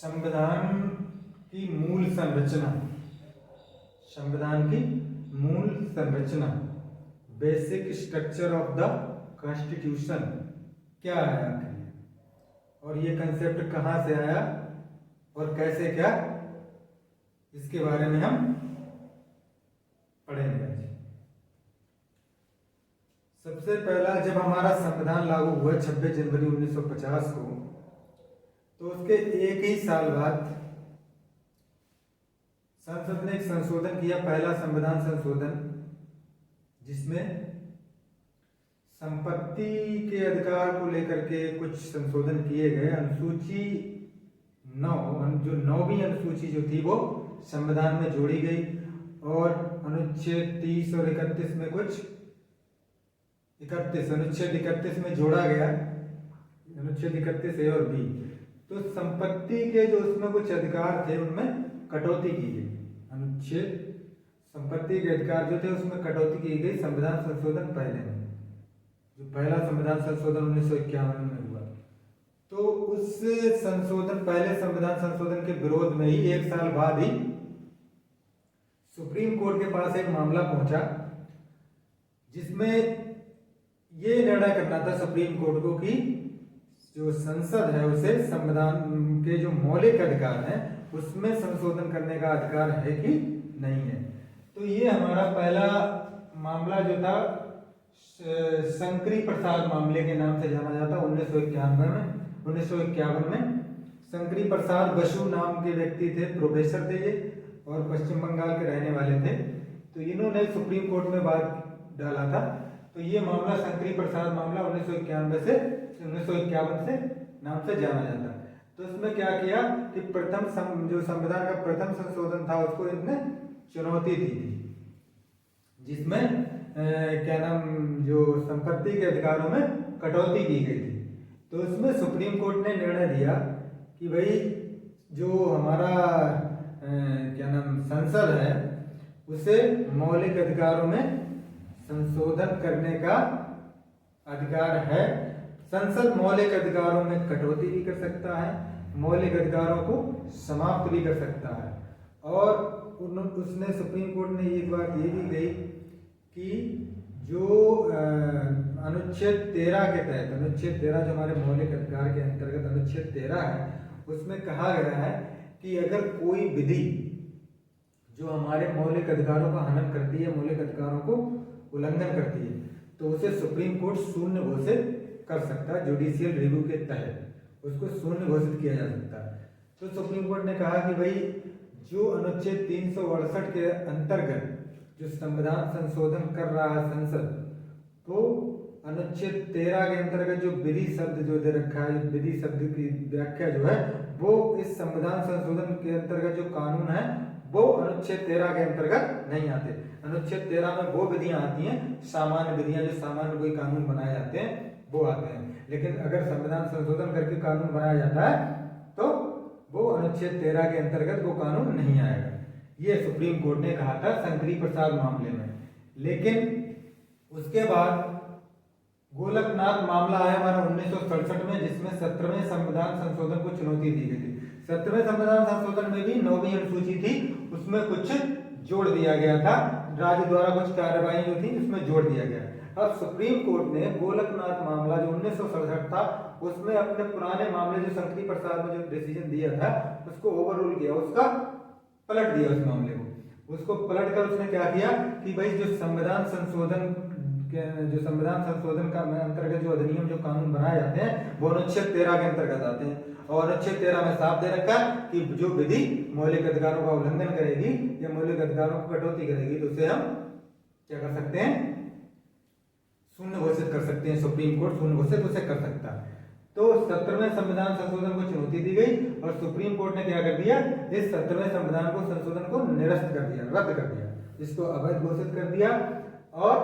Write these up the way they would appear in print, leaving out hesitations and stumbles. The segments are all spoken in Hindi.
संविधान की मूल संरचना, संविधान की मूल संरचना, basic structure of the constitution क्या है आखिर, और ये कंसेप्ट कहाँ से आया और कैसे क्या, इसके बारे में हम पढ़ेंगे आज। सबसे पहला जब हमारा संविधान लागू हुआ 26 जनवरी 1950 को, तो उसके एक ही साल बाद संसद ने एक संशोधन किया, पहला संविधान संशोधन, जिसमें संपत्ति के अधिकार को लेकर के कुछ संशोधन किए गए। अनुसूची 9, जो 9वीं अनुसूची जो थी वो संविधान में जोड़ी गई, और अनुच्छेद 30 और 31 में कुछ 31 अनुच्छेद 31 में जोड़ा गया, अनुच्छेद 31 ए और बी। तो संपत्ति के जो उसमें कुछ अधिकार थे उनमें कटौती की गई, अनुच्छेद संपत्ति के अधिकार जो थे उसमें कटौती की गई संविधान संशोधन पहले में, जो पहला संविधान संशोधन 1951 में हुआ। तो उस संशोधन, पहले संविधान संशोधन के विरोध में ही एक साल बाद ही सुप्रीम कोर्ट के पास एक मामला पहुंचा, जिसमें ये निर्णय करना था सुप्रीम कोर्ट को कि जो संसद है उसे संविधान के जो मौलिक अधिकार हैं उसमें संशोधन करने का अधिकार है कि नहीं है। तो ये हमारा पहला मामला जो था शंकरी प्रसाद मामले के नाम से जाना जाता। 1951 में शंकरी प्रसाद बसु नाम के व्यक्ति थे, प्रोफेसर थे ये, और पश्चिम बंगाल के रहने वाले थे। तो इन्होंने सुप्रीम कोर्ट में बात डाला था। तो ये मामला शंकरी प्रसाद मामला 1951 से नाम से जाना जाता। तो इसमें क्या किया कि जो संविधान का प्रथम संशोधन था उसको इनने चुनौती दी थी, जिसमें क्या नाम, जो संपत्ति के अधिकारों में कटौती की गई थी। तो इसमें सुप्रीम कोर्ट ने निर्णय दिया कि भाई जो हमारा क्या नाम संसद है उसे मौलिक अधिकारों में संशोधन करने का अधिकार है। संसद मौलिक अधिकारों में कटौती भी कर सकता है, मौलिक अधिकारों को समाप्त भी कर सकता है। और उसने सुप्रीम कोर्ट ने एक बात ये भी कही कि जो अनुच्छेद 13 के तहत, अनुच्छेद 13 जो हमारे मौलिक अधिकार के अंतर्गत अनुच्छेद 13 है, उसमें कहा गया है कि अगर कोई विधि जो हमारे मौलिक अधिकारों का हनन करती है, मौलिक अधिकारों को उल्लंघन करती है, तो उसे सुप्रीम कोर्ट शून्य घोषित कर सकता है। जुडिशियल रिव्यू के तहत उसको शून्य घोषित किया जा सकता है। तो सुप्रीम कोर्ट ने कहा कि भाई जो अनुच्छेद 368 के अंतर्गत जो संविधान संशोधन कर रहा है संसद, तो अनुच्छेद 13 के अंतर्गत जो विधि शब्द जो दे रखा है, विधि शब्द की व्याख्या जो है वो इस संविधान संशोधन के अंतर्गत जो कानून है वो अनुच्छेद 13 के अंतर्गत नहीं आते। अनुच्छेद 13 में वो विधियां आती हैं, सामान्य विधियां, जो सामान्य कोई कानून बनाए जाते हैं वो आते हैं। लेकिन अगर संविधान संशोधन करके कानून बनाया जाता है तो वो अनुच्छेद 13 के अंतर्गत वो कानून नहीं आएगा। ये सुप्रीम कोर्ट ने कहा था शंकरी प्रसाद मामले में। लेकिन उसके बाद गोलकनाथ मामला आया हमारा 1967 में, जिसमें 17वें संविधान संशोधन को चुनौती दी गई थी। 17वें संविधान संशोधन में भी 9वीं अनुसूची थी, उसमें कुछ जोड़ दिया गया था, राज्य द्वारा कुछ कार्रवाई जो थी उसमें जोड़ दिया गया। अब सुप्रीम कोर्ट ने गोलकनाथ मामला जो 1967 था उसमें अपने पुराने मामले जो शंकरी प्रसाद में जो डिसीजन दिया था उसको ओवररूल किया, उसका पलट दिया उस मामले को। उसको पलट कर उसने क्या किया कि भाई जो संविधान संशोधन का अंतर्गत जो अधिनियम जो कानून बनाए जाते हैं वो अनुच्छेद 13 के अंतर्गत आते हैं। और अनुच्छेद 13 में साफ दे रखा है कि जो विधि मौलिक अधिकारों का उल्लंघन करेगी या मौलिक अधिकारों को कटौती करेगी तो उसे हम क्या कर सकते हैं, शून्य घोषित कर सकते हैं। सुप्रीम कोर्ट शून्य घोषित उसे कर सकता है। तो 17वें संविधान संशोधन को चुनौती दी गई और सुप्रीम कोर्ट ने क्या कर दिया, इस 17वें संविधान को संशोधन को निरस्त कर दिया, रद्द कर दिया, इसको अवैध घोषित कर दिया। और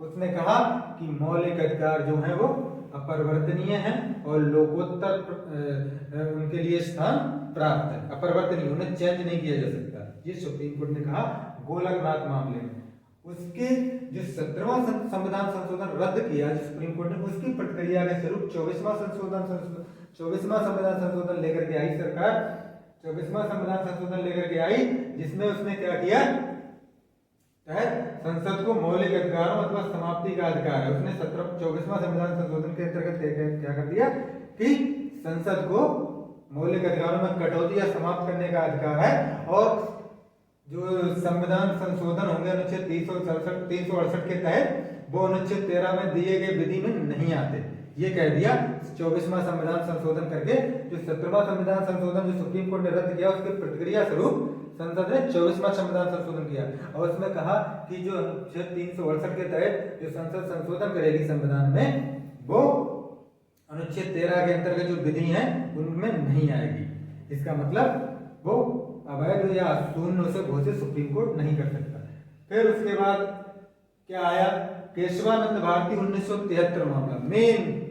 उसने कहा कि मौलिक अधिकार जो है वो अपरिवर्तनीय है और लोकोत्तर उनके लिए स्थान प्राप्त है, अपरिवर्तनीय, उन्हें चेंज नहीं किया जा सकता। ये सुप्रीम कोर्ट ने कहा गोलकनाथ मामले में। उसके जो 17वां संविधान संशोधन रद्द किया सुप्रीम कोर्ट ने, उसकी प्रतिक्रिया के स्वरूप 24वां संविधान संशोधन लेकर के आई सरकार, 24वां संविधान संशोधन लेकर के आई, जिसमें उसने क्या किया, संसद को मौलिक अधिकारों अथवा समाप्ति का अधिकार है। उसने 24वां संविधान संशोधन के अंतर्गत क्या कर दिया कि संसद को मौलिक अधिकारों में कटौती या समाप्त करने का अधिकार है, और जो संविधान संशोधन होंगे अनुच्छेद 368 के तहत, वो अनुच्छेद 13 में दिए गए विधि में नहीं आते। ये कह दिया 24वां संविधान संशोधन करके। जो 17वां संविधान संशोधन जो सुप्रीम कोर्ट ने रद्द किया, उसके प्रतिक्रिया स्वरूप संसद ने 24वां संविधान संशोधन किया, और उसमें कहा कि जो अनुच्छेद 368 के तहत जो संसद संशोधन करेगी संविधान में, वो अनुच्छेद 13 के अंतर्गत जो विधि है उनमें नहीं आएगी। इसका मतलब वो अवैध या शून्य से घोषित सुप्रीम कोर्ट नहीं कर सकता। फिर उसके बाद क्या आया, केशवानंद भारती 1973 मामला। मेन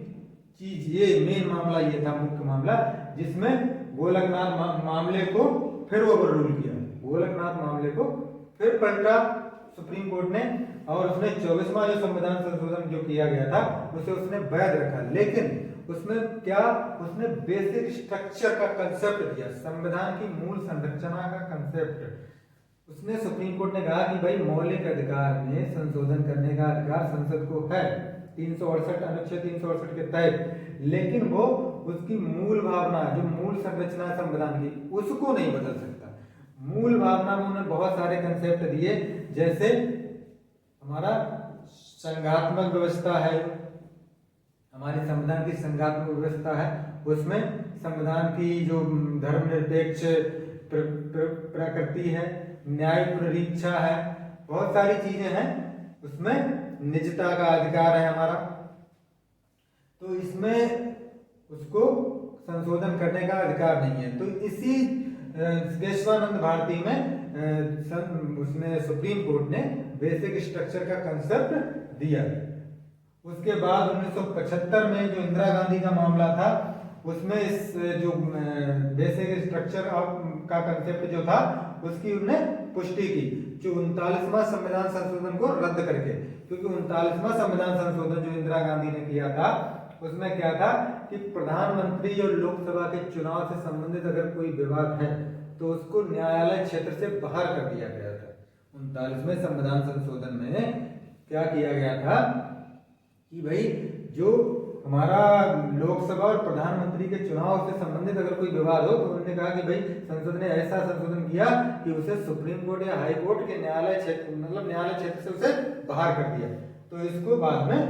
चीज ये, मेन मामला ये था, मुख्य मामला, जिसमें गोलकनाथ मामले को फिर ओवर रूल किया। गोलकनाथ मामले को फिर पलटा सुप्रीम कोर्ट ने, और उसने 24वां जो संविधान संशोधन जो किया गया था उसे उसने वैध रखा। लेकिन उसमें क्या, उसने बेसिक स्ट्रक्चर का कंसेप्ट दिया, संविधान की मूल संरचना का कंसेप्ट। उसने, सुप्रीम कोर्ट ने कहा कि भाई मौलिक अधिकार में संशोधन करने का अधिकार संसद को है, 368 अनुच्छेद 368 के तहत, लेकिन वो उसकी मूल भावना, जो मूल संरचना है संविधान की, उसको नहीं बदल सकता। मूल भावना में उन्होंने बहुत सारे कंसेप्ट दिए, जैसे हमारा संघात्मक व्यवस्था है, हमारे संविधान की संघात्मक व्यवस्था है, उसमें संविधान की जो धर्मनिरपेक्ष प्रकृति है, न्याय पुनरीक्षा है, बहुत सारी चीजें हैं। उसमें निजता का अधिकार है हमारा, तो इसमें उसको संशोधन करने का अधिकार नहीं है। तो इसी केशवानंद भारती में उसने, सुप्रीम कोर्ट ने बेसिक स्ट्रक्चर का कंसेप्ट दिया। उसके बाद 1975 में जो इंदिरा गांधी का मामला था, उसमें इस जो बेसिक स्ट्रक्चर का कंसेप्ट जो था उसकी उन्होंने पुष्टि की, जो 39वां संविधान संशोधन को रद्द करके। क्योंकि 39वां संविधान संशोधन जो इंदिरा गांधी ने किया था, उसमें क्या था कि प्रधानमंत्री और लोकसभा के चुनाव से संबंधित अगर कोई विवाद है तो उसको न्यायालय क्षेत्र से बाहर कर दिया गया था। 39वें संविधान संशोधन में क्या किया गया था कि भाई जो हमारा लोकसभा और प्रधानमंत्री के चुनाव से संबंधित अगर कोई विवाद हो, तो उन्होंने कहा कि भाई संसद ने ऐसा संशोधन किया कि उसे सुप्रीम कोर्ट या हाई कोर्ट के न्यायालय क्षेत्र, मतलब न्यायालय क्षेत्र से उसे बाहर कर दिया। तो इसको बाद में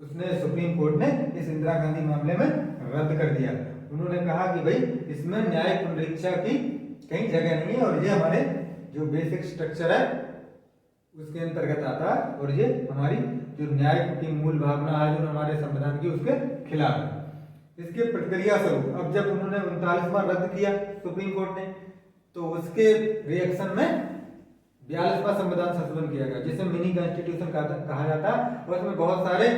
उसने, सुप्रीम कोर्ट ने इस इंदिरा गांधी मामले में रद्द कर दिया। उन्होंने कहा कि भाई इसमें न्याय पुनरीक्षा की कहीं जगह नहीं है, और ये हमारे जो बेसिक स्ट्रक्चर है उसके अंतर्गत आता है, और ये हमारी जो न्याय की मूल भावना है जो हमारे संविधान की, उसके खिलाफ है। इसके प्रतिक्रिया स्वरूप अब जब उन्होंने 39वां रद्द किया सुप्रीम कोर्ट ने, तो उसके रिएक्शन में 42वां संविधान संशोधन किया गया, जिसे मिनी कॉन्स्टिट्यूशन कहा जाता है। और उसमें बहुत सारे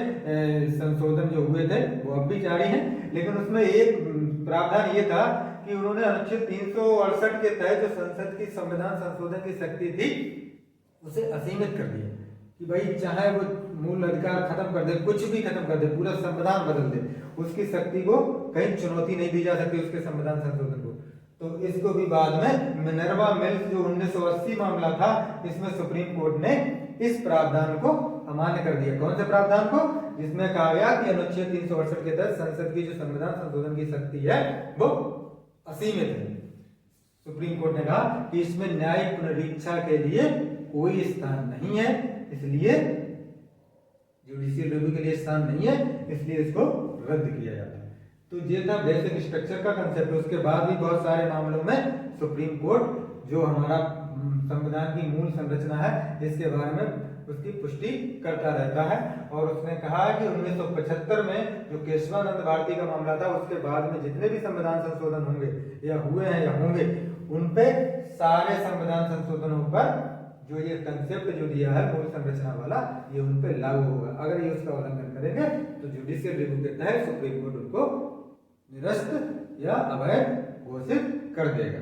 संशोधन जो हुए थे वो अब भी जारी हैं, लेकिन उसमें एक प्रावधान ये था कि उन्होंने अनुच्छेद 368 के तहत जो संसद की संविधान संशोधन की शक्ति थी उसे असीमित कर दिया, कि भाई चाहे वो मूल अधिकार खत्म कर दे, कुछ भी खत्म कर दे, पूरा संविधान बदल दे, उसकी शक्ति को कहीं चुनौती नहीं दी जा सकती, उसके संविधान संशोधन को। तो इसको भी बाद में मिनर्वा मिल्स जो 1980 मामला था, इसमें सुप्रीम कोर्ट ने इस प्रावधान को अमान्य कर दिया। कौन से प्रावधान को? जिसमें कहा गया कि अनुच्छेद 368 के तहत संसद की जो संविधान संशोधन की शक्ति है वो असीमित है। सुप्रीम कोर्ट ने कहा कि इसमें न्याय पुनरीक्षा के लिए कोई स्थान नहीं है, इसलिए जुडिशियल रिव्यू के लिए स्थान नहीं है, इसलिए इसको रद्द किया जाता है। तो ये था बेसिक स्ट्रक्चर का कंसेप्ट। उसके बाद भी बहुत सारे मामलों में सुप्रीम कोर्ट जो हमारा संविधान की मूल संरचना है इसके बारे में उसकी पुष्टि करता रहता है। और उसने कहा कि 1975 में जो केशवानंद भारती का मामला था, उसके बाद में जितने भी संविधान संशोधन होंगे या हुए हैं या होंगे, उनपे सारे संविधान संशोधनों पर जो ये कंसेप्ट जो दिया है मूल संरचना वाला, ये उन पे लागू होगा। अगर ये उसका उल्लंघन करेंगे तो जुडिशियल रिव्यू के तहत सुप्रीम कोर्ट उनको निरस्त या अवैध घोषित कर देगा।